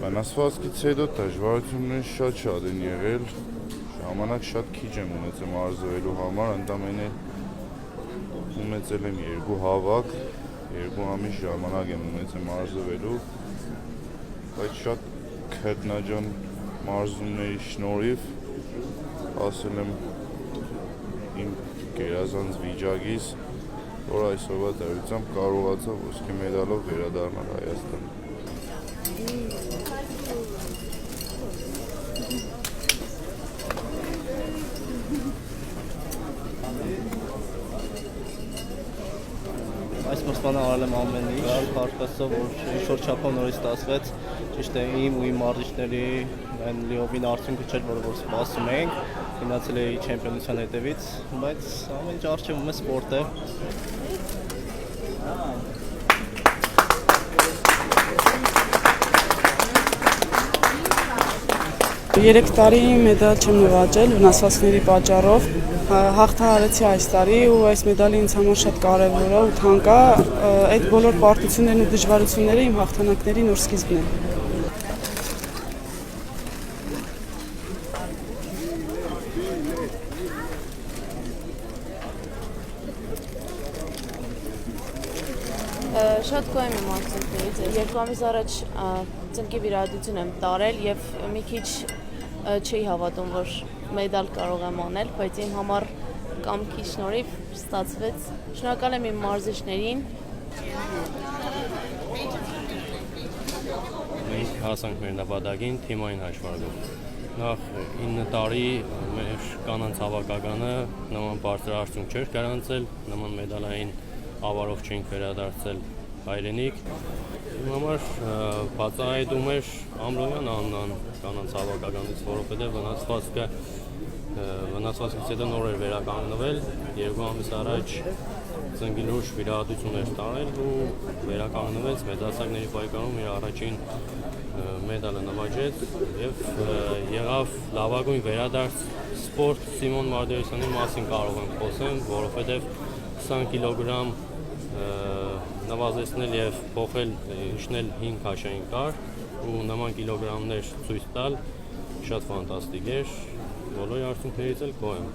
Վնասվածքից հետո դժվարություններ շատ են եղել, ժամանակ շատ քիչ եմ ունեցել մարզվելու համար, ընդամենը ունեցել եմ 2 հավաք, 2 ամիս ժամանակ եմ ունեցել մարզվելու, բայց շատ քրտնաջան մարզումների շնորհիվ ասել եմ իմ գերազանց վիճակից, որ այսօրվա դրությամբ կարողացա ոսկե մեդալով վերադառնալ Հայաստան։ Այս մրցմանը արել եմ ամեն ինչ, հարկասով, որ ինչ-որ չափով նորից ստացվեց, ճիշտ է իմ ու իմ մարզիչների այն լիովին արդյունքը չէր, որ սպասում էինք, գնացել էի չեմպիոնության հետևից, բայց ամեն ինչ առջևում է սպորտ է։ 3 տարի մեդալ չեմ նվաճել վնասվածքների պատճառով, հաղթահարեցի այս տարի ու այս մեդալը ինձ համար շատ կարևոր է ու թանկ է, այդ բոլոր պարտություններն ու դժվարությունները իմ հաղթանակների նոր սկիզբն են։ Շատ գոհ եմ իմ արդյունքներից, 2 ամիս առաջ ծնկի վիրահատություն եմ տարել և մի քիչ չի հավատում, որ մեդալ կարող եմ անել, բայց իմ համար կամքի շնորհիվ ստացվեց։ Շնորհակալ եմ իմ մարզիչներին։ Մենք հասանք մեր նպատակին թիմային հաշվարկով։ Նախ 9 տարի մեր կանանց հավաքականը նման բարձր արդյունք չէր գրանցել, նման մեդալային ավարով չենք վերադարձել հայրենիք։ Իմ համար բացահայտում էր Ամրոյան Աննան կանանց հավաքականից, որովհետև վնասվածքից հետո նոր էր վերականգնվել, 2 ամիս առաջ ծնկի լուրջ վիրահատություն էր տարել ու վերականգնվեց, մեծահասակների պայքարում իր առաջին մեդալը նվաճեց և եղավ լավագույն վերադարձ սպորտ Սիմոն Մարտիրոսյանի մասին կարող եմ խոսեմ, որովհետև 20 կիլոգրամ նվազեցնել և փոխել իջնել 5 քաշային կար ու նման կիլոգրամներ ցույց տալ շատ ֆանտաստիկ էր, բոլոր արդյունքներից էլ գոհ եմ։